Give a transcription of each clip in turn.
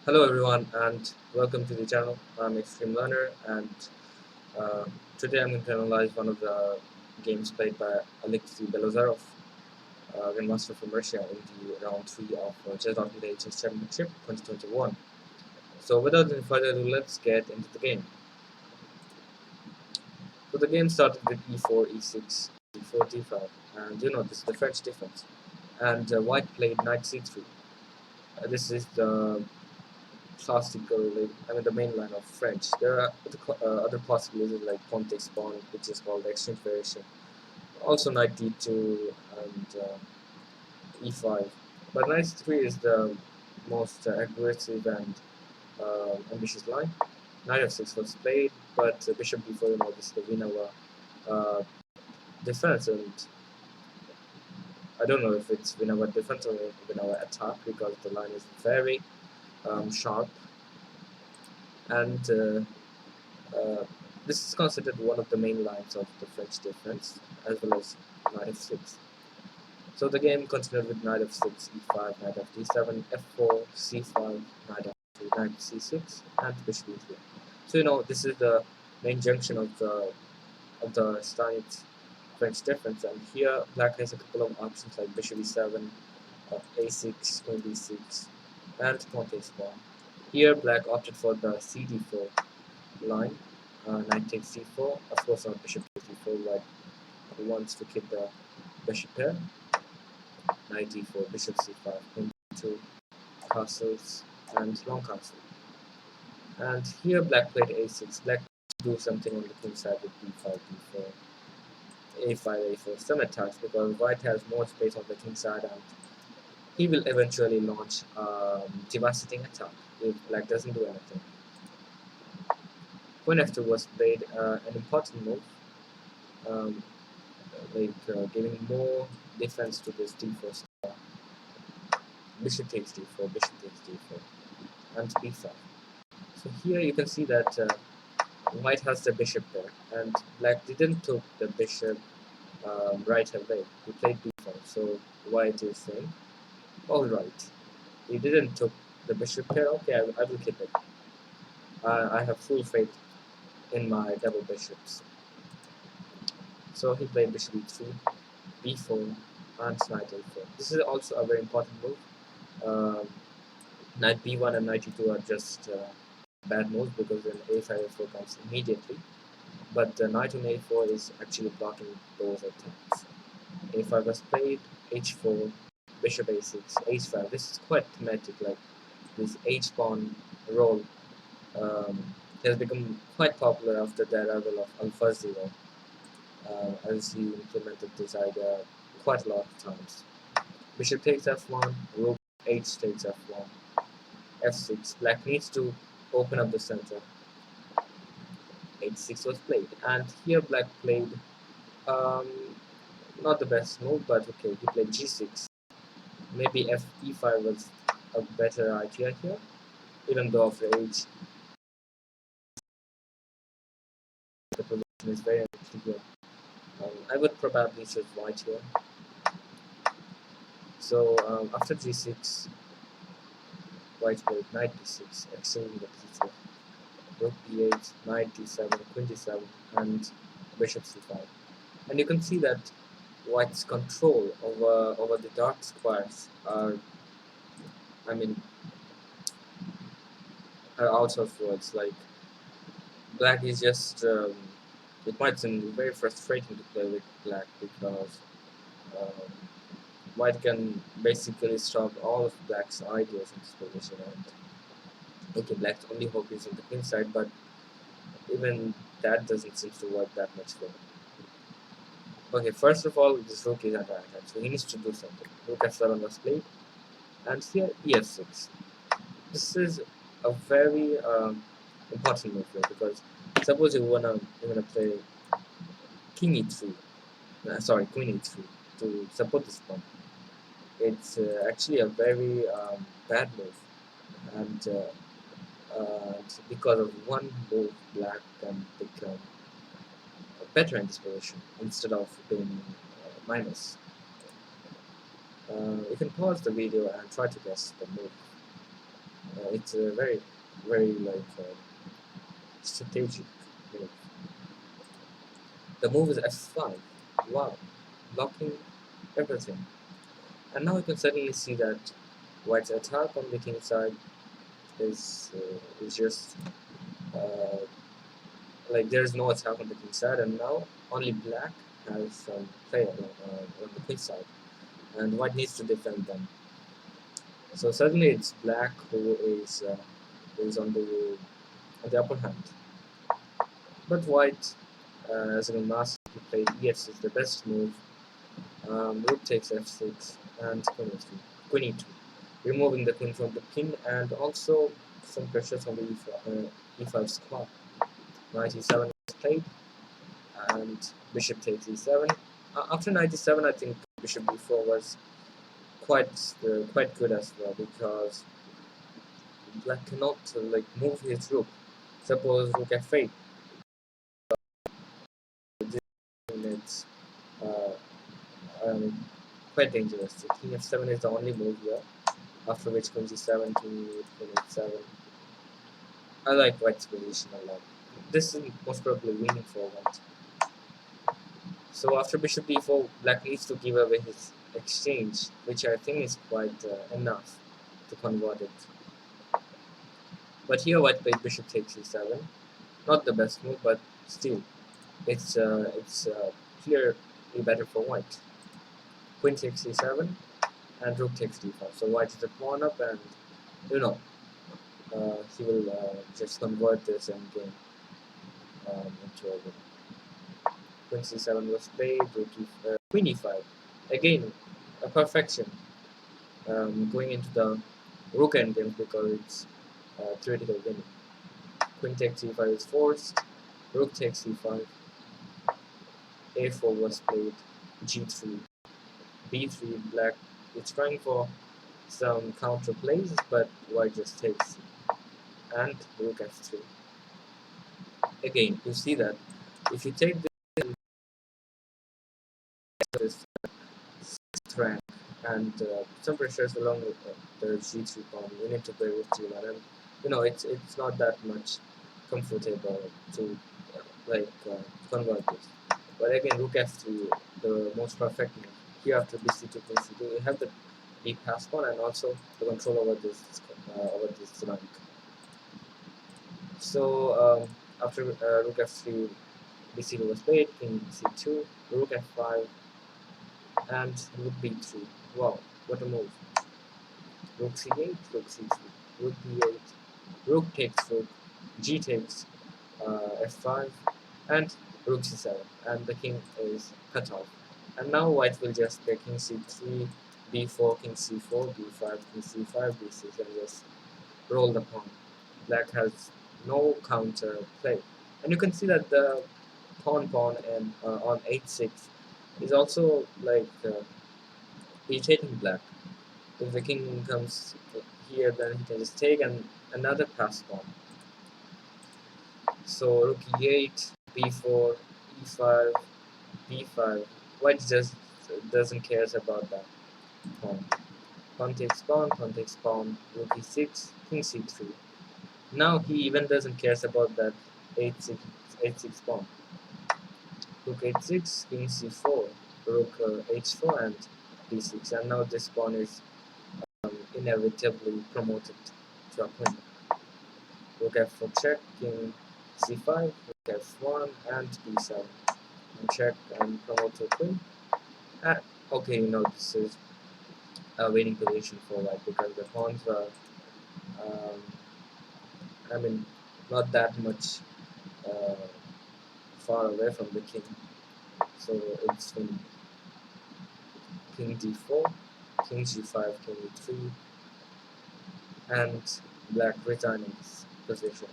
Hello everyone and welcome to the channel. I'm ExtremeLearner and uh, today I'm going to analyze one of the games played by Belozerov, Grandmaster from Russia in the round 3 of Chess.Chess Championship 2021. So without any further ado, let's get into the game. So the game started with e4, e6, d4, d5, and this is the French defense. And white played knight c3. This is the classical, the main line of French. There are other possibilities like Pontic Spawn, which is called the extinct variation. Also knight d2 and e5. But knight c3 is the most aggressive and ambitious line. Knight f6 was played, but bishop d4, this is the Vinava uh, defense, and I don't know if it's Vinava defense or Vinava attack because the line is very sharp and this is considered one of the main lines of the French defense, as well as knight f6. So the game continued with knight f6, e5, knight f d7, f4, c5, knight f2, knight c6, and bishop e3. So this is the main junction of the standard French defense, and here black has a couple of options like bishop e7, a6, queen d6, and pawn takes pawn. Here black opted for the cd4 line, knight takes c4, of course not bishop takes d4, white wants to keep the bishop pair, knight d4, bishop c5, queen d2, castles, and long castle. And here black played a6, black do something on the king side with b5, d4, a5, a4, some attacks because white has more space on the king side and he will eventually launch devastating attack if black doesn't do anything. Queen f2 was played, an important move, um, giving more defense to this d4 star. Bishop takes d4, bishop takes d4, and b5. So here you can see that white has the bishop there, and black didn't took the bishop right away. He played b5, so white is saying, alright, he didn't took the bishop pair, okay, I will keep it. I have full faith in my double bishops. So he played bishop e3, b4, and knight a4. This is also a very important move. Knight b1 and knight e2 are just bad moves because then a5, a4 comes immediately. But knight on a4 is actually blocking those attacks. a5 was played, h4, bishop a6, h5. This is quite thematic, like this h-pawn role has become quite popular after the arrival of Alfazio, as he implemented this idea quite a lot of times. Bishop takes f1, rook h takes f1, f6. Black needs to open up the center. h6 was played, and here black played um, not the best move, but okay, he played g6. Maybe e5 was a better idea here, even though after h the position is very unclear. I would probably choose white here. So after g6, white played knight d6, exchanging the pieces. Rook b8, knight d7, queen d7, and bishop c5. And you can see that white's control over the dark squares are, I mean, are out of words. Like black is just, it might seem very frustrating to play with black because um, white can basically stop all of black's ideas in this position. And okay, black's only hope is in the queen side, but even that doesn't seem to work that much for him. Okay, first of all, this rook is under attack, so he needs to do something. Rook f7 was played, and here ef6. This is a very important move here because suppose you wanna play king e3, sorry, queen e3 to support this pawn. It's actually a very bad move, and because of one move, black can become better in this position instead of being minus. You can pause the video and try to guess the move. It's a very like strategic move. The move is f5. Wow, blocking everything. And now you can certainly see that white's attack on the king side is just uh, like there's no attack on the king side, and now only black has some play on the queen side, and white needs to defend them. So certainly it's black who is on the upper hand, but white as an master he played e6 the best move. Rook takes f6 and queen e3, queen e2, removing the queen from the pin and also some pressures on the e5 square. Knight e7 is played and bishop takes e7. After knight e7, I think bishop b4 was quite good as well, because black cannot like move his rook. Suppose rook f8, it's uh, um, quite dangerous. So king f7 is the only move here. After which queen g7, king h7. I like white's position a lot. This is most probably winning for white. So after bishop d4, black needs to give away his exchange, which I think is quite enough to convert it. But here white played bishop takes e7. Not the best move, but still, it's clearly better for white. Queen takes e7 and rook takes d5. So white is a pawn up, and you know he will just convert this endgame into a win. Queen c7 was played, queen e5. Again, a perfection. Going into the rook endgame because it's theoretical winning. Queen takes e5 is forced, rook takes e5, a4 was played, g3, b3, black is trying for some counter plays, but white just takes, and rook f3. Again, you see that if you take this rank and some pressures along with the g3 pawn, you need to play with g1, and you know it's not that much comfortable to convert this. But again, rook f3, the most perfect move. Here after bc2, queen c2, you have the b pass pawn and also the control over this rank. So after rook f3, bc2 was played, king c2, rook f5, and rook b3. Wow, what a move! Rook c8, rook c3, rook b8, rook takes rook, g takes f5, and rook c7, and the king is cut off. And now white will just play king c3, b4, king c4, b5, king c5, b6, and just roll the pawn. Black has no counter play, and you can see that the pawn and on h6 is also like irritating black. If the king comes here, then he can just take another pass pawn. So rook e8, b4, e5, b5. White just doesn't care about that pawn. Pawn takes pawn, rook e6, king c3. Now he even doesn't care about that h6 pawn. Rook h6, king c4, rook h4, and d6. And now this pawn is inevitably promoted to a queen. Rook f4 check, king c5, rook f1, and b7. And check and promote to a queen. Okay, you know, this is a winning position for white because the pawns are, um, I mean, not that much uh, far away from the king. So it's winning. King d4, king g5, king e3, and black resigning his position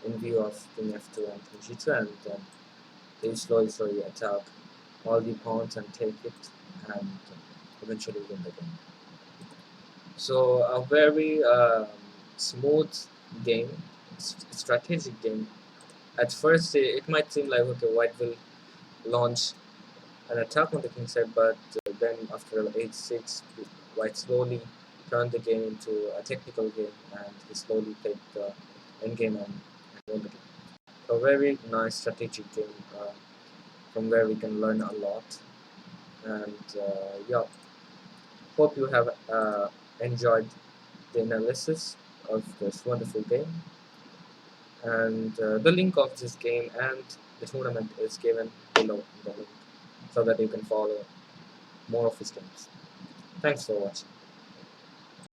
in view of king f2 and king g2, and then they slowly attack all the pawns and take it, and eventually win the game. So a very smooth game, strategic game. At first, it might seem like okay, white will launch an attack on the king side, but then after h6, white slowly turned the game into a technical game, and he slowly played the end game and won the game. A very nice strategic game from where we can learn a lot. And yeah, hope you have enjoyed the analysis of this wonderful game. And the link of this game and the tournament is given below in the link so that you can follow more of his games. Thanks for watching.